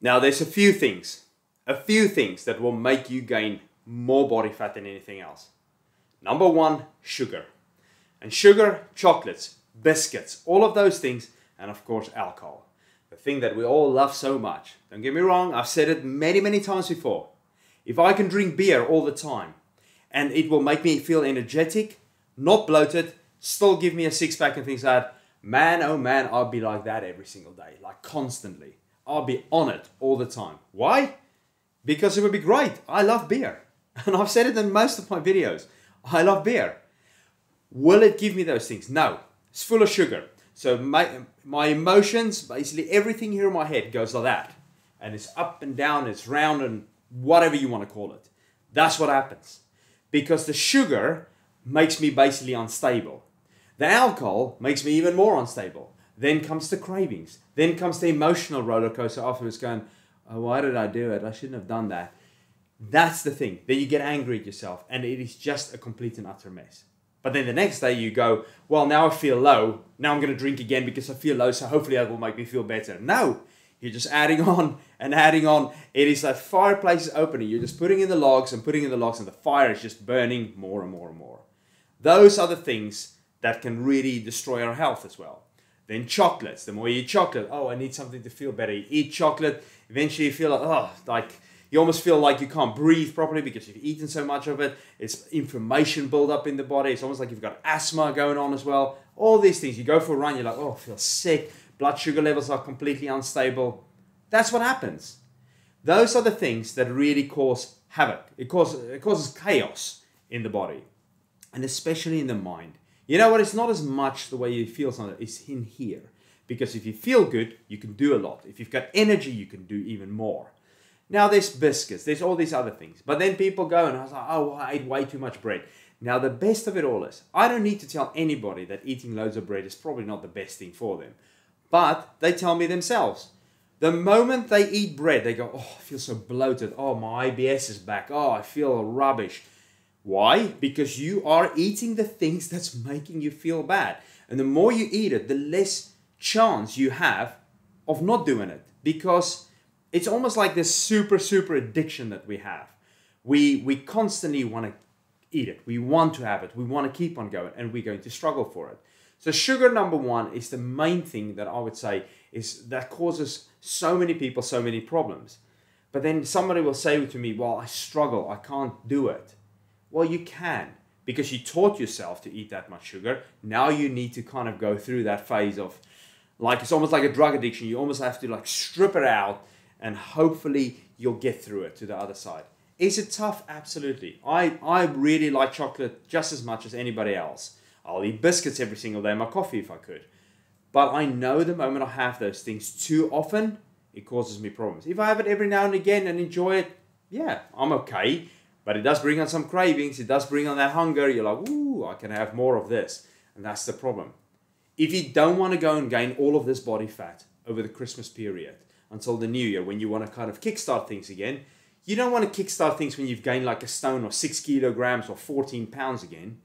Now, there's a few things that will make you gain more body fat than anything else. Number one, sugar. And sugar, chocolates, biscuits, all of those things, and of course, alcohol. The thing that we all love so much. Don't get me wrong, I've said it many, many times before. If I can drink beer all the time, and it will make me feel energetic, not bloated, still give me a six-pack and things like that, man, oh man, I'll be like that every single day, like constantly. I'll be on it all the time. Why? Because it would be great. I love beer. And I've said it in most of my videos. I love beer. Will it give me those things? No. It's full of sugar. So my emotions, basically everything here in my head goes like that. And it's up and down, it's round and whatever you want to call it. That's what happens. Because the sugar makes me basically unstable. The alcohol makes me even more unstable. Then comes the cravings. Then comes the emotional roller coaster afterwards going, oh, why did I do it? I shouldn't have done that. That's the thing. Then you get angry at yourself and it is just a complete and utter mess. But then the next day you go, well, now I feel low. Now I'm going to drink again because I feel low. So hopefully that will make me feel better. No, you're just adding on and adding on. It is like fireplace is opening. You're just putting in the logs and putting in the logs and the fire is just burning more and more and more. Those are the things that can really destroy our health as well. Then chocolates. The more you eat chocolate, oh, I need something to feel better. You eat chocolate, eventually you feel like, oh, like you almost feel like you can't breathe properly because you've eaten so much of it. It's inflammation build up in the body. It's almost like you've got asthma going on as well. All these things. You go for a run, you're like, oh, I feel sick. Blood sugar levels are completely unstable. That's what happens. Those are the things that really cause havoc. It causes chaos in the body and especially in the mind. You know what? It's not as much the way you feel something. It's in here. Because if you feel good, you can do a lot. If you've got energy, you can do even more. Now there's biscuits. There's all these other things. But then people go and I was like, oh, I ate way too much bread. Now the best of it all is, I don't need to tell anybody that eating loads of bread is probably not the best thing for them. But they tell me themselves. The moment they eat bread, they go, oh, I feel so bloated. Oh, my IBS is back. Oh, I feel rubbish. Why? Because you are eating the things that's making you feel bad. And the more you eat it, the less chance you have of not doing it. Because it's almost like this super addiction that we have. We constantly want to eat it. We want to have it. We want to keep on going. And we're going to struggle for it. So sugar, number one, is the main thing that I would say is that causes so many people so many problems. But then somebody will say to me, well, I struggle. I can't do it. Well, you can, because you taught yourself to eat that much sugar. Now you need to kind of go through that phase of, like, it's almost like a drug addiction. You almost have to like strip it out and hopefully you'll get through it to the other side. Is it tough? Absolutely. I really like chocolate just as much as anybody else. I'll eat biscuits every single day in my coffee if I could. But I know the moment I have those things too often, it causes me problems. If I have it every now and again and enjoy it, yeah, I'm okay. But it does bring on some cravings. It does bring on that hunger. You're like, ooh, I can have more of this. And that's the problem. If you don't want to go and gain all of this body fat over the Christmas period until the new year, when you want to kind of kickstart things again, you don't want to kickstart things when you've gained like a stone or 6 kilograms or 14 pounds again.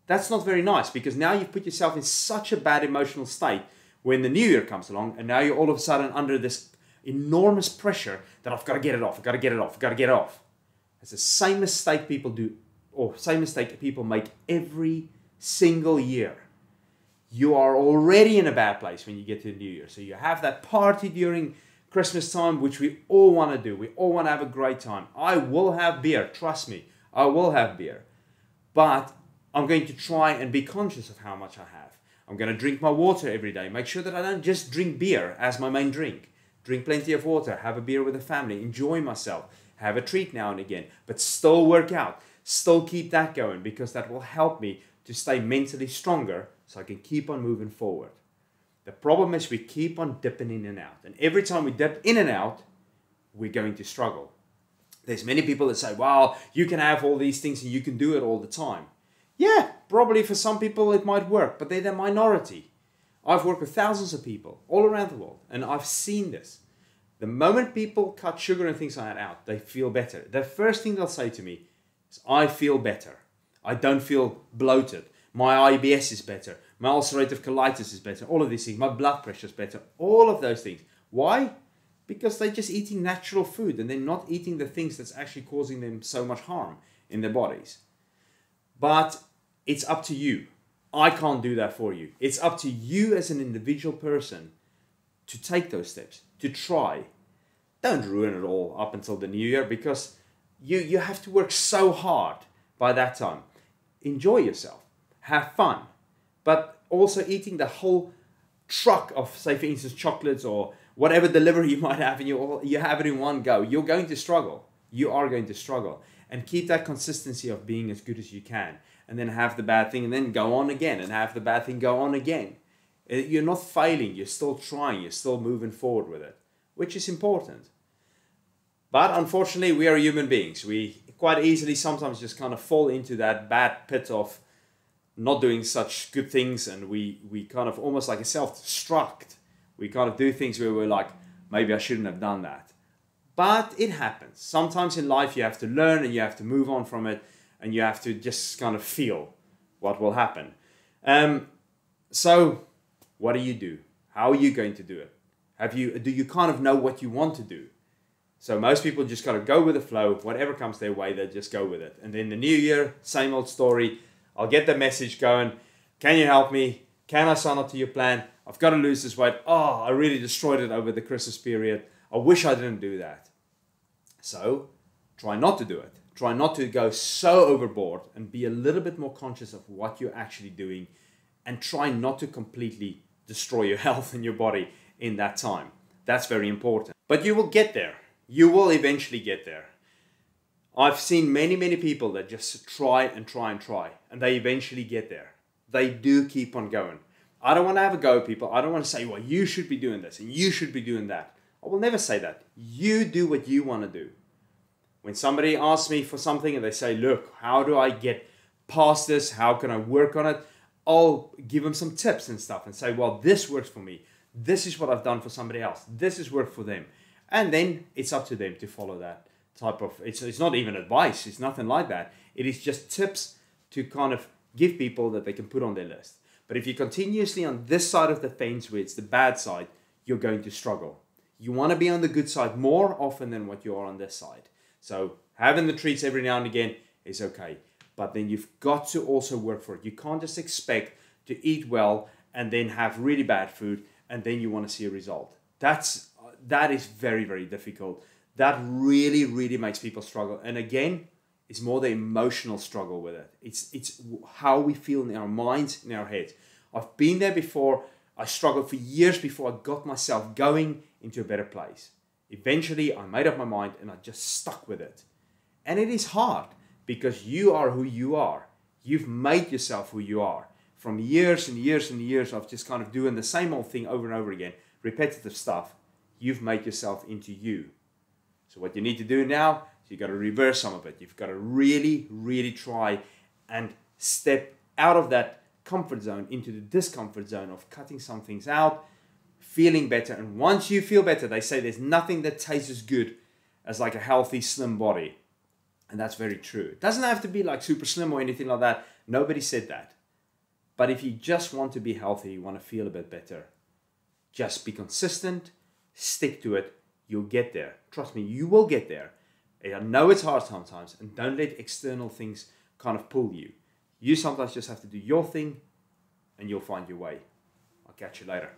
That's not very nice because now you've put yourself in such a bad emotional state when the new year comes along and now you're all of a sudden under this enormous pressure that I've got to get it off, I've got to get it off, I've got to get it off. It's the same mistake people do, or same mistake people make every single year. You are already in a bad place when you get to the new year. So you have that party during Christmas time, which we all want to do. We all want to have a great time. I will have beer, trust me. I will have beer. But I'm going to try and be conscious of how much I have. I'm going to drink my water every day. Make sure that I don't just drink beer as my main drink. Drink plenty of water. Have a beer with the family. Enjoy myself. Have a treat now and again. But still work out. Still keep that going because that will help me to stay mentally stronger so I can keep on moving forward. The problem is we keep on dipping in and out. And every time we dip in and out, we're going to struggle. There's many people that say, well, you can have all these things and you can do it all the time. Yeah, probably for some people it might work, but they're the minority. I've worked with thousands of people all around the world, and I've seen this. The moment people cut sugar and things like that out, they feel better. The first thing they'll say to me is, I feel better. I don't feel bloated. My IBS is better. My ulcerative colitis is better. All of these things. My blood pressure is better. All of those things. Why? because they're just eating natural food and they're not eating the things that's actually causing them so much harm in their bodies. But it's up to you. I can't do that for you. It's up to you as an individual person to take those steps, to try. Don't ruin it all up until the new year, because you have to work so hard by that time. Enjoy yourself. Have fun. But also eating the whole truck of, say for instance, chocolates or whatever delivery you might have, and you have it in one go, you're going to struggle. You are going to struggle. And keep that consistency of being as good as you can. And then have the bad thing and then go on again, and have the bad thing go on again. You're not failing. You're still trying. You're still moving forward with it, which is important. But unfortunately, we are human beings. We quite easily sometimes just kind of fall into that bad pit of not doing such good things, and we kind of almost like a self-destruct. We kind of do things where we're like, maybe I shouldn't have done that. But it happens. Sometimes in life you have to learn and you have to move on from it, and you have to just kind of feel what will happen. So what do? How are you going to do it? Do you kind of know what you want to do? So most people just got to go with the flow. Whatever comes their way, they just go with it. And then the new year, same old story. I'll get the message going. Can you help me? Can I sign up to your plan? I've got to lose this weight. Oh, I really destroyed it over the Christmas period. I wish I didn't do that. So try not to do it. Try not to go so overboard, and be a little bit more conscious of what you're actually doing, and try not to completely destroy your health and your body in that time. That's very important. But you will get there. You will eventually get there. I've seen many people that just try and try and try, and they eventually get there. They do keep on going. I don't want to have a go at people. I don't want to say, well, you should be doing this and you should be doing that. I will never say that. You do what you want to do. When somebody asks me for something and they say, look, how do I get past this? How can I work on it? I'll give them some tips and stuff and say, well, this works for me. This is what I've done for somebody else. This has worked for them. And then it's up to them to follow that type of, it's not even advice. It's nothing like that. It is just tips to kind of give people that they can put on their list. But if you're continuously on this side of the fence where it's the bad side, you're going to struggle. You want to be on the good side more often than what you are on this side. So having the treats every now and again is okay. But then you've got to also work for it. You can't just expect to eat well and then have really bad food and then you want to see a result. That is very difficult. That really makes people struggle. And again, it's more the emotional struggle with it. It's how we feel in our minds, in our heads. I've been there before. I struggled for years before I got myself going into a better place. Eventually, I made up my mind and I just stuck with it. And it is hard because you are who you are. You've made yourself who you are. From years and years and years of just kind of doing the same old thing over and over again, repetitive stuff, you've made yourself into you. So what you need to do now is you've got to reverse some of it. You've got to really try and step out of that comfort zone into the discomfort zone of cutting some things out, feeling better. And once you feel better, they say there's nothing that tastes as good as like a healthy, slim body. And that's very true. It doesn't have to be like super slim or anything like that. Nobody said that. But if you just want to be healthy, you want to feel a bit better, just be consistent, stick to it, you'll get there. Trust me, you will get there. I know it's hard sometimes, and don't let external things kind of pull you. You sometimes just have to do your thing, and you'll find your way. I'll catch you later.